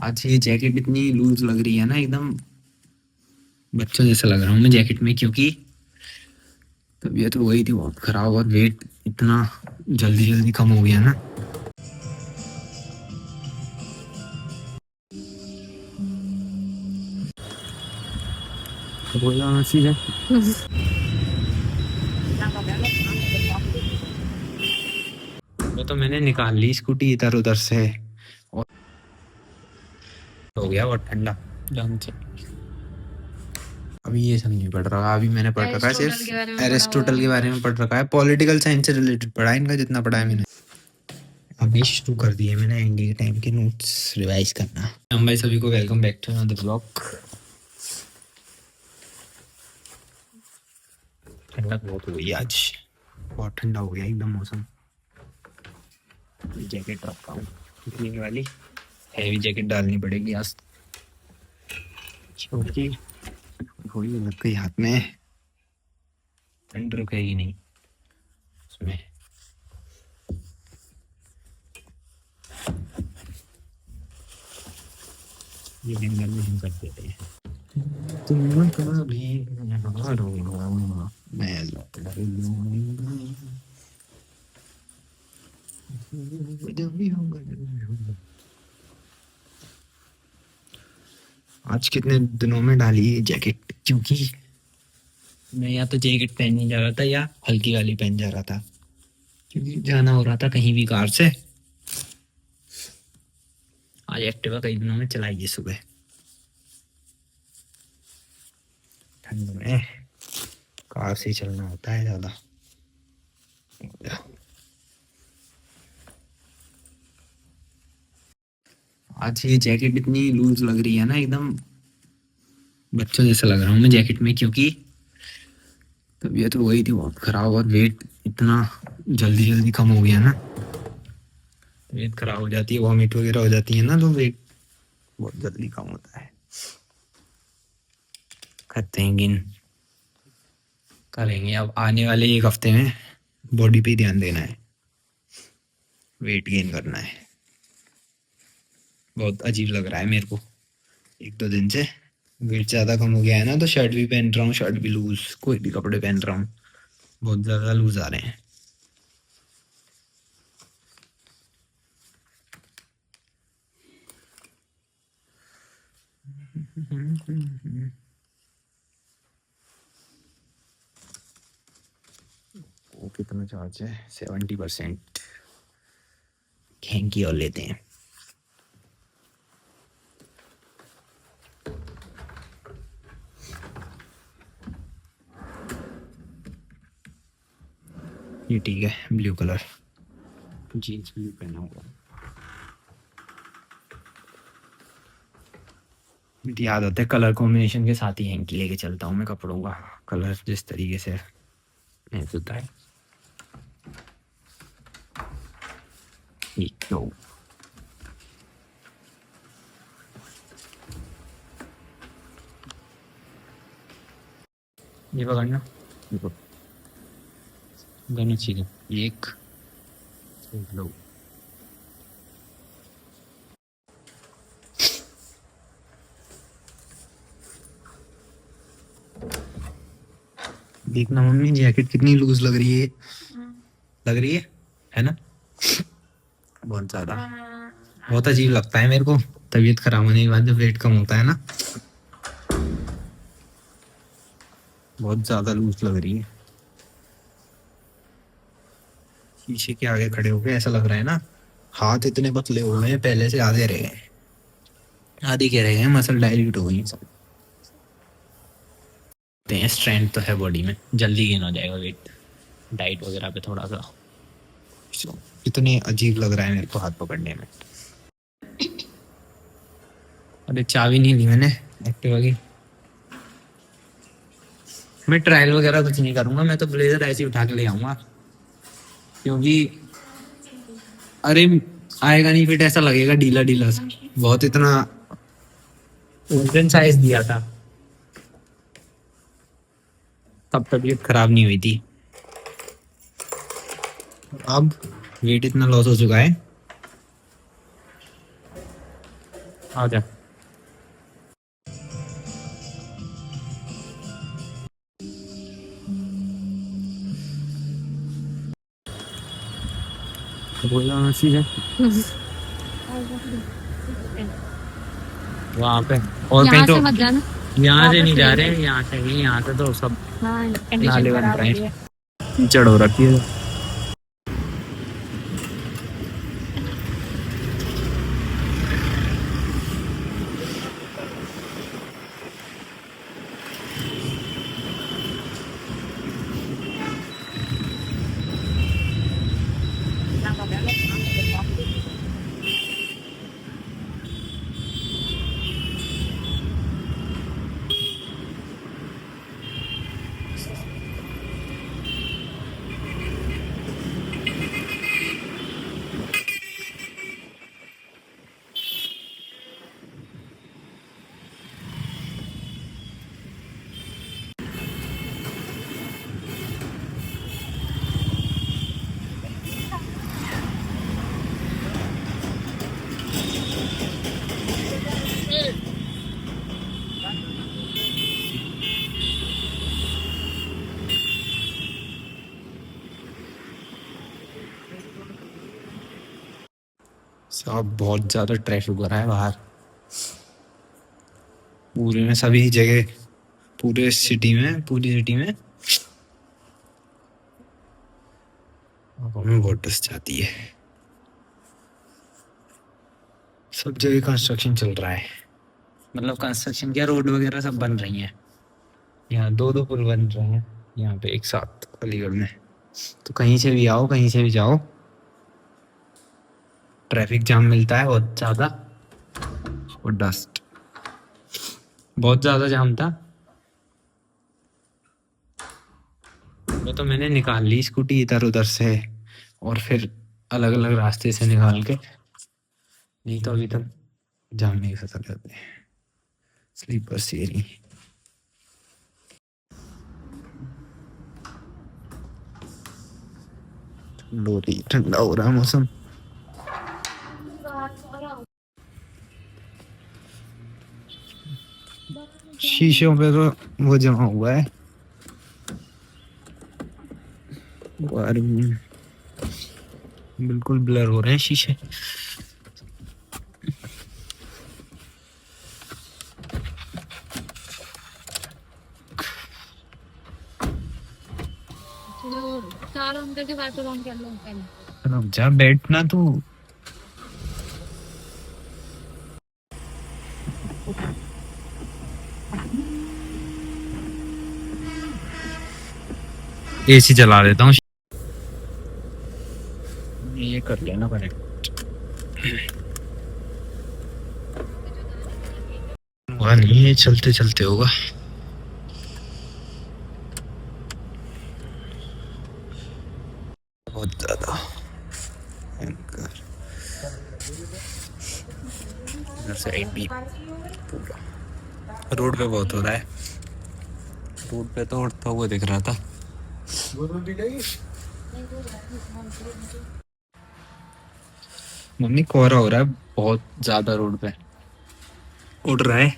आज ये जैकेट इतनी लूज लग रही है ना, एकदम बच्चों जैसा लग रहा हूँ मैं जैकेट में, क्योंकि तबीयत हो गई थी बहुत खराब और वेट इतना जल्दी जल्दी कम हो गया ना। बोला सीधे वो तो मैंने निकाल ली स्कूटी इधर उधर से और हो गया बहुत ठंडा जान से। अभी ये सब नहीं पढ़ रहा, अभी मैंने पढ़ रखा है सिर्फ एरिस्टोटल के बारे में पढ़ रखा है, पॉलिटिकल साइंस से रिलेटेड पढ़ा है इनका जितना पढ़ा है मैंने। अभी शुरू कर दिए मैंने इंडिया टाइम के नोट्स रिवाइज करना। हम भाई सभी को welcome back to another blog. ठंडक बहुत हो गई आज, बहुत ठंडा हो गया एकदम मौसम। जैकेट रखता हूँ कितनी वाली हैवी जैकेट डालनी पड़ेगी आज, क्योंकि घोड़ी लग गई हाथ में, ठंड रुकेगी नहीं उसमें। ये हैंगर में हम कर देते हैं। तुम कभी हारोगा, मैं लौट लूंगा, जो भी होगा जो भी होगा। आज कितने दिनों में डाली ये जैकेट, क्योंकि मैं या तो जैकेट पहनने जा रहा था या हल्की वाली पहन जा रहा था, क्योंकि जाना हो रहा था कहीं भी कार से। आज एक्टिवा कई दिनों में चलाई है सुबह, ठंड में कार से ही चलना होता है ज्यादा। आज ये जैकेट इतनी लूज लग रही है ना, एकदम बच्चों जैसा लग रहा हूँ मैं जैकेट में, क्योंकि तबीयत हो गई थी बहुत खराब और वेट इतना जल्दी जल्दी कम हो गया ना। तबीयत खराब हो जाती है, वॉमिट वगैरह हो जाती है ना, तो वेट बहुत जल्दी कम होता है। करते हैं गिन, करेंगे अब आने वाले एक हफ्ते में। बॉडी पे ध्यान देना है, वेट गेन करना है। बहुत अजीब लग रहा है मेरे को, एक दो दिन से वेट ज़्यादा कम हो गया है ना, तो शर्ट भी पहन रहा हूँ, शर्ट भी लूज, कोई भी कपड़े पहन रहा हूँ बहुत ज़्यादा लूज आ रहे हैं। वो कितना चार्ज है, 70%। हैंकी और लेते हैं। ये ठीक है, ब्लू कलर जीन्स ब्लू पहना हुआ। मुझे याद आता है कलर कॉम्बिनेशन के साथ ही हैंकी लेके चलता हूँ मैं कपड़ों का, कलर जिस तरीके से मैच होता है। एक दो ये पकड़ना, देखो दोनों चीजें एक लो। देखना मम्मी जैकेट कितनी लूज लग रही है, लग रही है ना, बहुत ज्यादा। बहुत अजीब लगता है मेरे को तबीयत खराब होने के बाद जब वेट कम होता है ना, बहुत ज्यादा लूज लग रही है। शीशे के आगे खड़े होके ऐसा लग रहा है ना, हाथ इतने पतले हो गए हैं पहले से, आधे रह गए, आधे के रह गए, मसल डाइल्यूट हो गई सब। स्ट्रेंथ तो है बॉडी में, जल्दी गेन हो जाएगा वेट, डाइट वगैरह पे थोड़ा सा। इतने अजीब लग रहा है मेरे को हाथ पकड़ने में। अरे चाबी नहीं ली मैंने एक्टिवा की, मैं ट्रायल वगैरह कुछ नहीं करूंगा, मैं तो ब्लेजर ऐसे ही उठा के ले आऊंगा, क्योंकि अरे आएगा नहीं फिट, ऐसा लगेगा ढीला ढीला सा बहुत। इतना वजन साइज दिया था तब तबीयत खराब नहीं हुई थी, अब वेट इतना लॉस हो चुका है आ जा। बोला सीधे वहाँ पे। और कहीं यहाँ तो से मत जाना। यहाँ से वापस नहीं जा ले रहे लो। हैं, यहाँ से ही, यहाँ से तो सब हाँ कंडीशन नाले बन खराब हो रहे रही है। हैं, कीचड़ हो रखी है। सब बहुत ज्यादा ट्रैफिक हो रहा है बाहर, पूरे में सभी जगह, पूरी सिटी में हवा में बहुत डस्ट जाती है। सब जगह कंस्ट्रक्शन चल रहा है, मतलब कंस्ट्रक्शन क्या, रोड वगैरह सब बन रही हैं। यहाँ दो दो पुल बन रहे हैं यहाँ पे एक साथ अलीगढ़ में। तो कहीं से भी आओ, कहीं से भी जाओ, ट्रैफिक जाम मिलता है बहुत ज़्यादा, और डस्ट, बहुत ज़्यादा जाम था। वो तो मैंने निकाल ली स्कूटी इधर उधर से, और फिर अलग अलग रास्ते से निकाल के, नहीं तो अभी तक जाम नहीं खत्म करते। स्लीपर सीरी लोरी, ठंडा हो रहा है मौसम। शीशों पे तो वो जमा हुआ है, और बिल्कुल ब्लर हो रहे हैं शीशे। चार अंदर के बाद ऑन कर लो पहले। रुक जा, बैठना तू। एसी चला देता हूँ, ये कर लेना कनेक्ट। हुआ नहीं, ये चलते चलते होगा। बहुत ज्यादा भयंकर। इधर साइड भी पूरा रोड पे बहुत हो रहा है, रोड पे तो उड़ता हुआ दिख रहा था। मम्मी कोहरा हो रहा है बहुत ज्यादा, रोड पे उड़ रहा है।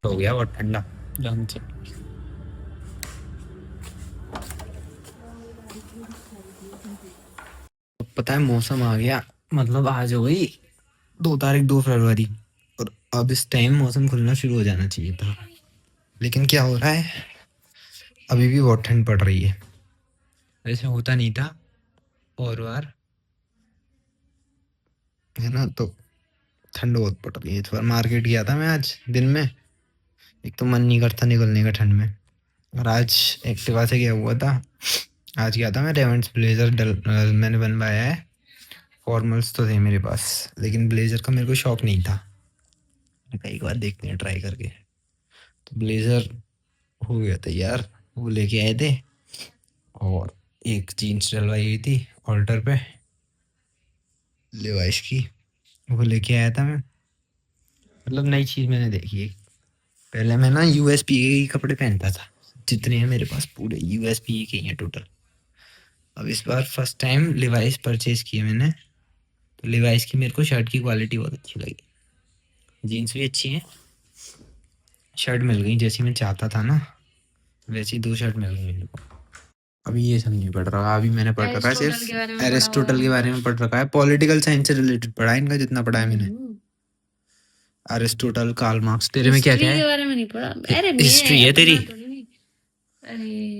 हो गया बहुत ठंडा जान से। पता है मौसम आ गया, मतलब आज हो गई 2 तारीख, 2 फरवरी, और अब इस टाइम मौसम खुलना शुरू हो जाना चाहिए था, लेकिन क्या हो रहा है, अभी भी बहुत ठंड पड़ रही है। ऐसे होता नहीं था और बार, है ना, तो ठंड बहुत पड़ रही है। इस बार मार्केट गया था मैं आज दिन में, एक तो मन नहीं करता निकलने का ठंड में, और आज एक्टिवा से गया हुआ था। आज गया था मैं, रेवेंट्स ब्लेजर मैंने बनवाया है। फॉर्मल्स तो थे मेरे पास, लेकिन ब्लेजर का मेरे को शौक नहीं था। मैंने कहा एक बार देखते हैं ट्राई करके, तो ब्लेजर हो गया तैयार, वो लेके आए थे। और एक जीन्स डलवाई हुई थी ऑल्टर पे, लिवाइस की, वो लेके आया था मैं। मतलब नई चीज़ मैंने देखी है, पहले मैं ना यूएसपी के कपड़े पहनता था, जितने हैं मेरे पास पूरे यूएसपी के ही हैं टोटल। अब इस बार फर्स्ट टाइम लिवाइस परचेज किए मैंने, तो लिवाइस की मेरे को शर्ट की क्वालिटी बहुत अच्छी लगी, जीन्स भी अच्छी है, शर्ट मिल गई जैसी मैं चाहता था ना, वैसी 2 शर्ट मिल गई मेरे को। अभी ये सब नहीं पढ़ रहा, अभी मैंने पढ़ रखा है एरिस्टोटल के बारे सिर्फ में पढ़ा एरिस्टोटल होगा। के बारे में पढ़ रखा है, पॉलिटिकल साइंस से रिलेटेड पढ़ा है इनका जितना पढ़ा है मैंने। Aristotle, Karl Marx. तेरे में क्या क्या हिस्ट्री के है? बारे में नहीं पढ़ा। अरे हिस्ट्री मैं है तेरी? अपना थोड़ी नहीं। अरे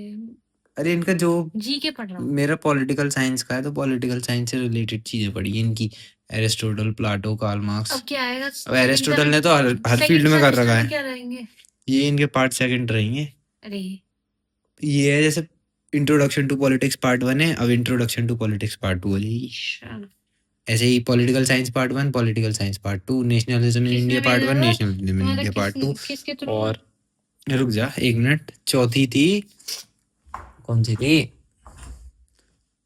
अरे इनका जो जी के पढ़ रहा हूँ। मेरा पॉलिटिकल साइंस का है, तो पॉलिटिकल साइंस से रिलेटेड चीजें पढ़ी है इनकी, एरिस्टोटल, प्लाटो, कार्ल मार्क्स। अब क्या आएगा? अब एरिस्टोटल ने तो हर फील्ड में कर रखा है, क्या रहेंगे? ये इनके पार्ट सेकंड रहेंगे। अरे ये है जैसे इंट्रोडक्शन टू पॉलिटिक्स पार्ट 1 है, अब इंट्रोडक्शन टू पॉलिटिक्स पार्ट 2 हो जाएगी। शान। ऐसे ही political science part 1, political science part 2, nationalism in किसमें इंडिया पार्ट भेजा 1, था? नेशनलिज्म इन तुम्हारा इंडिया पार्ट 2। किसके थ्रू? और रुक जा 1 मिनट, चौथी थी कौन सी थी?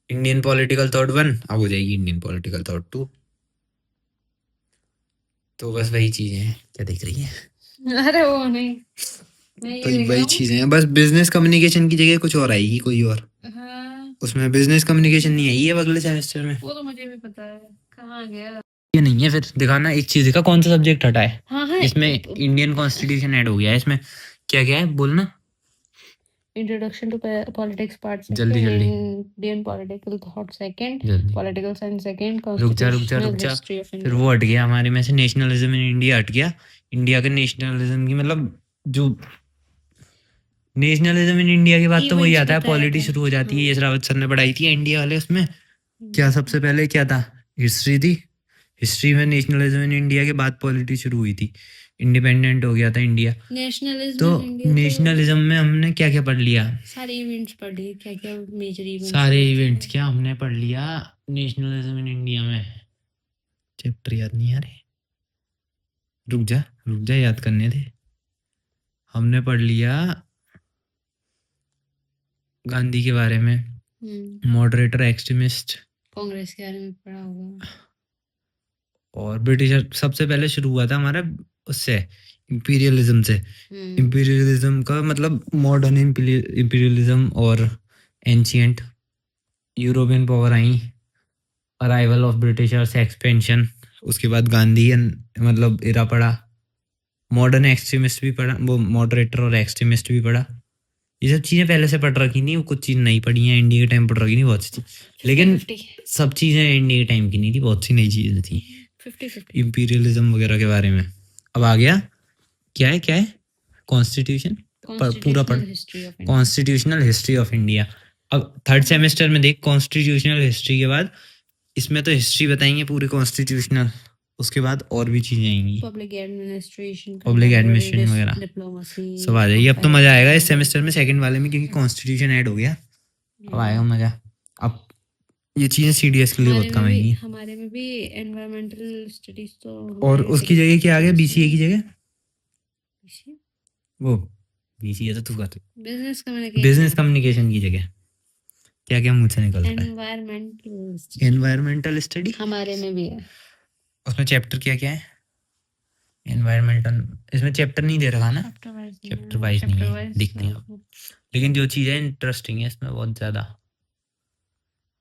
इंडियन पॉलिटिकल थॉट 1, अब हो जाएगी इंडियन पॉलिटिकल थॉट 2। तो बस वही चीजें हैं। क्या देख रही है? अरे वो नहीं, मैं तो ये देख रहा वही हूँ। चीजें हैं, बस बिजनेस कम्युनिकेशन की जगह कुछ और आएगी, कोई और। हाँ उसमें बिजनेस कम्युनिकेशन नहीं आई है अब अगले सेमेस्टर में। वो तो मुझे भी पता है, कहाँ गया। ये नहीं है, फिर दिखाना एक चीज का कौन सा सब्जेक्ट हटा है। हाँ हाँ इसमें इंडियन कॉन्स्टिट्यूशन ऐड हो गया है, इसमें क्या क्या है बोलना। इंट्रोडक्शन टू पॉलिटिक्स पार्ट जल्दी जल्दी इंडियन पॉलिटिकल थॉट सेकंड, जल्दी। पॉलिटिकल साइंस सेकंड, रुक जा रुक जा रुक कॉन्स्टिट्यूशनल जा, हिस्ट्री ऑफ फिर इंडिया। वो हट गया हमारे में से, नेशनलिज्म इन इंडिया हट गया। इंडिया के नेशनलिज्म की मतलब जो नेशनलिज्म इन इंडिया के बाद तो वही आता है, पॉलिटी शुरू हो जाती है। ये रावत सर ने पढ़ाई थी इंडिया वाले, उसमें क्या सबसे पहले क्या था? हिस्ट्री थी। हिस्ट्री में नेशनलिज्म इन इंडिया के बाद पॉलिटी शुरू हुई थी, इंडिपेंडेंट हो गया था इंडिया। नेशनलिज्म तो इन इंडिया नेशनलिज्म में हमने क्या क्या पढ़ लिया? सारे इवेंट्स पढ़ लिए, क्या क्या मेजर इवेंट्स। सारे इवेंट्स क्या हमने पढ़ लिया नेशनलिज्म इन इंडिया में? चैप्टर याद नहीं आ रहे, रुक जा याद करने दे। हमने पढ़ लिया गांधी के बारे में, मॉडरेटर, एक्सट्रीमिस्ट, कांग्रेस के बारे में पढ़ा होगा। और ब्रिटिशर सबसे पहले शुरू हुआ था हमारा उससे, इंपीरियलिज्म से। इंपीरियलिज्म का मतलब मॉडर्न इंपीरियलिज्म और ancient European power I, arrival of Britishers, expansion, उसके बाद गांधी मतलब इरा पढ़ा, मॉडर्न एक्सट्रीमिस्ट भी पढ़ा, वो मॉडरेटर और एक्सट्रीमिस्ट भी पढ़ा। ये सब चीज़ें पहले से पढ़ रखी नहीं, वो कुछ चीज़ नहीं पढ़ी हैं, इंडिया के टाइम पढ़ रखी नहीं बहुत सी, लेकिन सब चीज़ें इंडिया के टाइम की नहीं थी, बहुत सी नई चीज़ें थी 50-50 इंपीरियलिज्म वगैरह के बारे में। अब आ गया क्या है कॉन्स्टिट्यूशन, पूरा पढ़, कॉन्स्टिट्यूशनल हिस्ट्री ऑफ इंडिया। अब थर्ड सेमेस्टर में देख, कॉन्स्टिट्यूशनल हिस्ट्री के बाद इसमें तो हिस्ट्री बताएंगे पूरी कॉन्स्टिट्यूशनल, उसके बाद और भी चीजें आएंगी, पब्लिक एडमिनिस्ट्रेशन वगैरह सब आ जाएगी। अब तो मजा आएगा इस सेमेस्टर में, सेकंड वाले में, क्योंकि कॉन्स्टिट्यूशन ऐड हो गया, अब आएगा मजा। अब ये चीजें सीडीएस के लिए बहुत कम आएंगी। हमारे में भी एनवायरमेंटल स्टडीज तो, और उसकी जगह क्या आ गया? बीसीए की जगह वो बीसीए तो तू कर, बिजनेस कम्युनिकेशन की जगह क्या क्या मुझसे निकलता है? एनवायरमेंटल स्टडी हमारे में भी है। उसमें चैप्टर क्या क्या है? एनवायरमेंटल, इसमें चैप्टर नहीं दे रखा ना, चैप्टर वाइज नहीं है, दिखते हैं, लेकिन जो चीजें इंटरेस्टिंग है इसमें बहुत ज्यादा,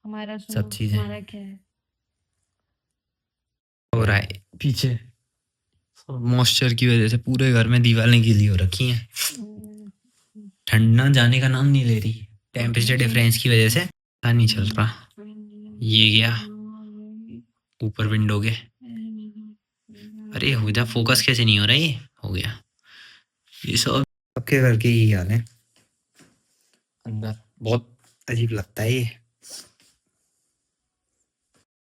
हमारा सब चीजें हमारा क्या है हो रहा है पीछे, मॉइस्चर की वजह से पूरे घर में दीवारें गीली हो रखी हैं, ठंड ना जाने का नाम नहीं ले रही, टेम्परेचर डिफरेंस की वजह से पता नहीं चल रहा। ये गया ऊपर विंडो के, अरे हो जा, फोकस कैसे नहीं हो रहा? ये हो गया। ये सब सबके घर के ही हाल है, अंदर बहुत अजीब लगता है ये,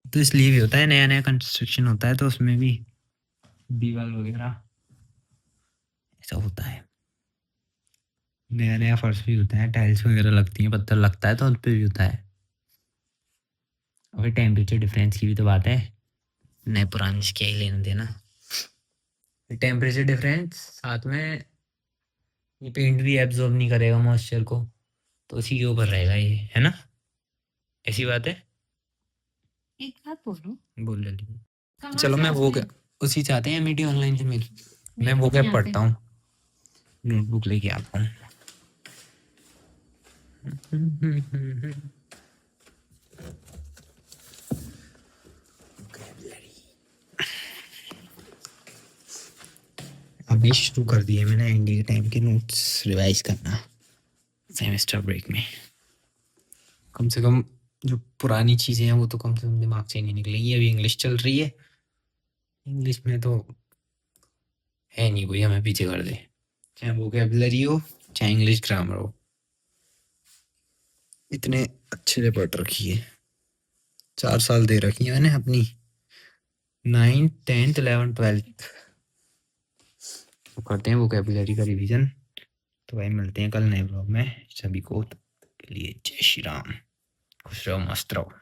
तो इसलिए भी होता है, नया नया कंस्ट्रक्शन होता है तो उसमें भी दीवार वगैरह ऐसा होता है, नया नया फर्श भी होता है, टाइल्स वगैरह लगती हैं, पत्थर लगता है तो उन पर भी होता है। अगर टेम्परेचर डिफरेंस की भी तो बात है, नए पुराने से क्या ही लेना देना। टेम्परेचर डिफरेंस साथ में ये पेंट भी एब्जॉर्ब नहीं करेगा मॉइस्चर को, तो उसी के ऊपर रहेगा ये, है ना? ऐसी बात है। एक बात बोलूं, बोल जल्दी। चलो मैं वो उसी चाहते हैं एमईटी ऑनलाइन से मिल, मैं वो क्या पढ़ता हूँ, नोटबुक लेके आता हूँ। अभी शुरू कर दिए मैंने एनडी के टाइम के नोट्स रिवाइज करना सेमेस्टर ब्रेक में। कम से कम जो पुरानी चीजें हैं वो तो कम से कम दिमाग से ही नहीं निकलेंगी। अभी इंग्लिश चल रही है, इंग्लिश में तो है नहीं कोई हमें पीछे कर दे, चाहे वोकैबुलरी हो चाहे इंग्लिश ग्रामर हो। इतने अच्छे से पढ़ रखी है, 4 साल दे रखी है मैंने अपनी, 9th 10th 11th 12th। तो करते हैं वोकैबुलरी का रिवीजन। तो भाई मिलते हैं कल नए ब्लॉग में। सभी को तब तक के लिए जय श्री राम, खुश रहो मस्त रहो।